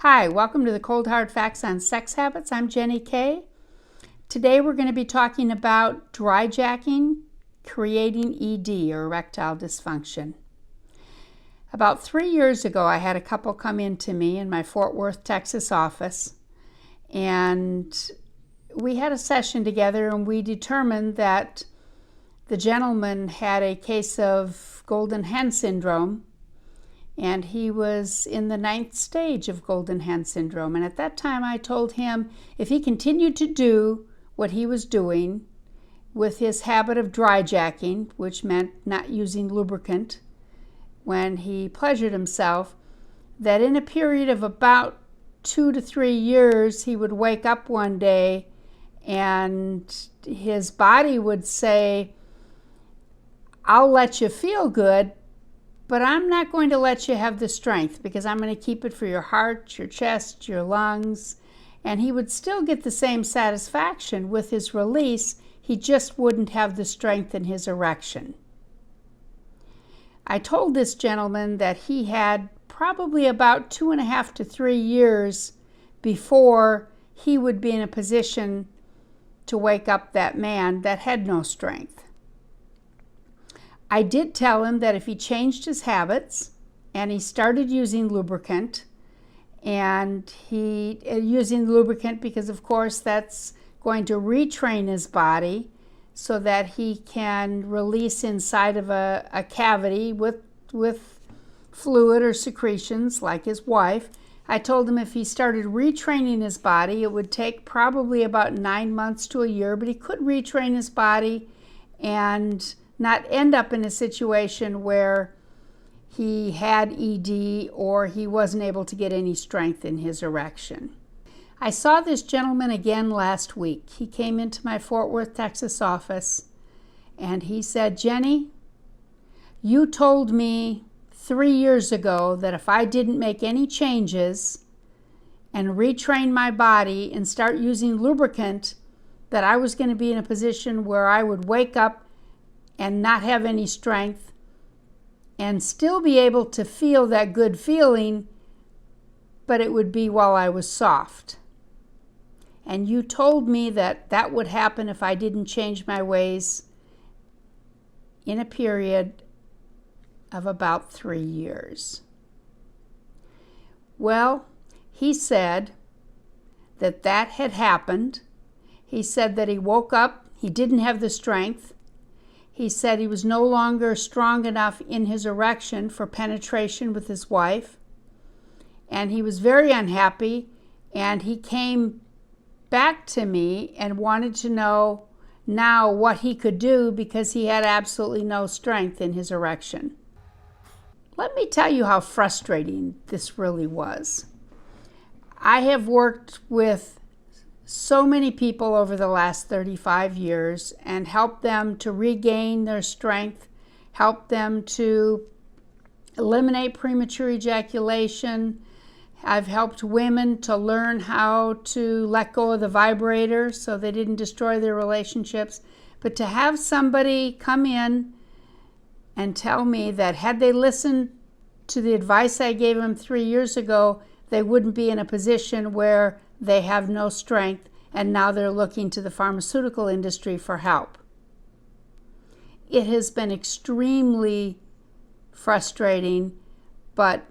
Hi, welcome to the Cold Hard Facts on Sex Habits. I'm Jenny Kay. Today we're going to be talking about dry jacking, creating ED or erectile dysfunction. About 3 years ago, I had a couple come in to me in my Fort Worth, Texas office, and we had a session together and we determined that the gentleman had a case of golden hen syndrome, and he was in the 9th stage of golden hen syndrome. And at that time I told him if he continued to do what he was doing with his habit of dry jacking, which meant not using lubricant when he pleasured himself, that in a period of about 2 to 3 years he would wake up one day and his body would say, "I'll let you feel good, but I'm not going to let you have the strength because I'm going to keep it for your heart, your chest, your lungs." And he would still get the same satisfaction with his release. He just wouldn't have the strength in his erection. I told this gentleman that he had probably about 2.5 to 3 years before he would be in a position to wake up that man that had no strength. I did tell him that if he changed his habits and he started using lubricant, and using lubricant because of course that's going to retrain his body so that he can release inside of a cavity with fluid or secretions like his wife. I told him if he started retraining his body, it would take probably about 9 months to a year, but he could retrain his body and not end up in a situation where he had ED or he wasn't able to get any strength in his erection. I saw this gentleman again last week. He came into my Fort Worth, Texas office and he said, "Jenny, you told me 3 years ago that if I didn't make any changes and retrain my body and start using lubricant, that I was going to be in a position where I would wake up and not have any strength and still be able to feel that good feeling, but it would be while I was soft. And you told me that that would happen if I didn't change my ways in a period of about 3 years." Well, he said that that had happened. He said that he woke up, he didn't have the strength. He said he was no longer strong enough in his erection for penetration with his wife, and he was very unhappy, and he came back to me and wanted to know now what he could do because he had absolutely no strength in his erection. Let me tell you how frustrating this really was. I have worked with so many people over the last 35 years and helped them to regain their strength, helped them to eliminate premature ejaculation. I've helped women to learn how to let go of the vibrator so they didn't destroy their relationships. But to have somebody come in and tell me that had they listened to the advice I gave them 3 years ago, they wouldn't be in a position where they have no strength, and now they're looking to the pharmaceutical industry for help. It has been extremely frustrating, but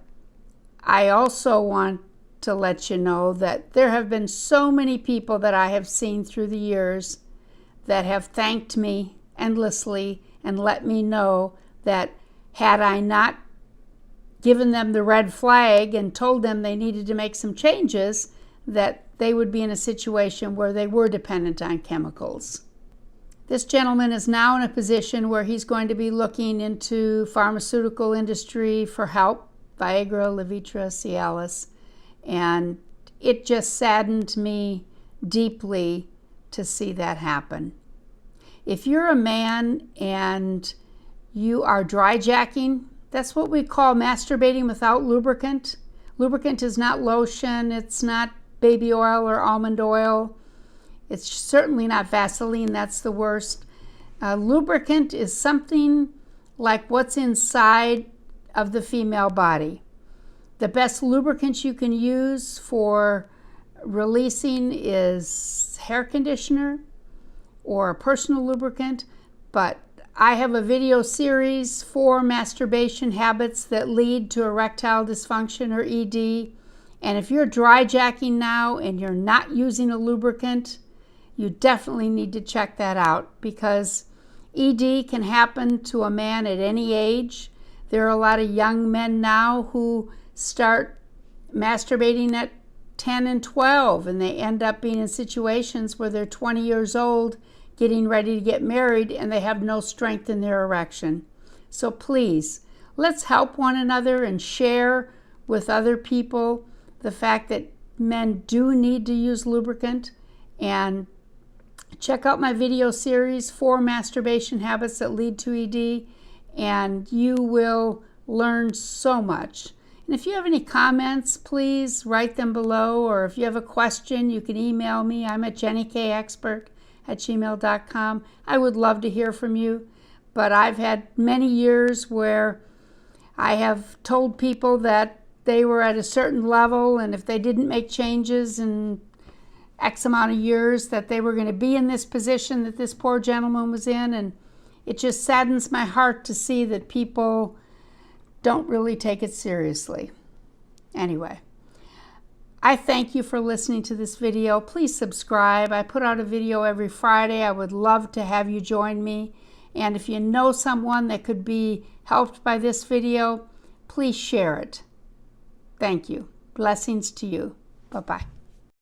I also want to let you know that there have been so many people that I have seen through the years that have thanked me endlessly and let me know that had I not given them the red flag and told them they needed to make some changes, that they would be in a situation where they were dependent on chemicals. This gentleman is now in a position where he's going to be looking into pharmaceutical industry for help, Viagra, Levitra, Cialis, and it just saddened me deeply to see that happen. If you're a man and you are dry jacking, that's what we call masturbating without lubricant. Lubricant is not lotion, it's not baby oil or almond oil. It's certainly not Vaseline, that's the worst. Lubricant is something like what's inside of the female body. The best lubricant you can use for releasing is hair conditioner or a personal lubricant, but I have a video series for masturbation habits that lead to erectile dysfunction or ED. And if you're dry jacking now and you're not using a lubricant, you definitely need to check that out, because ED can happen to a man at any age. There are a lot of young men now who start masturbating at 10 and 12, and they end up being in situations where they're 20 years old getting ready to get married and they have no strength in their erection. So please, let's help one another and share with other people the fact that men do need to use lubricant. And check out my video series, 4 masturbation habits that lead to ED, and you will learn so much. And if you have any comments, please write them below, or if you have a question, you can email me. I'm at jennykexpert@gmail.com. I would love to hear from you, but I've had many years where I have told people that they were at a certain level, and if they didn't make changes in X amount of years, that they were going to be in this position that this poor gentleman was in. And it just saddens my heart to see that people don't really take it seriously. Anyway, I thank you for listening to this video. Please subscribe. I put out a video every Friday. I would love to have you join me. And if you know someone that could be helped by this video, please share it. Thank you. Blessings to you. Bye-bye.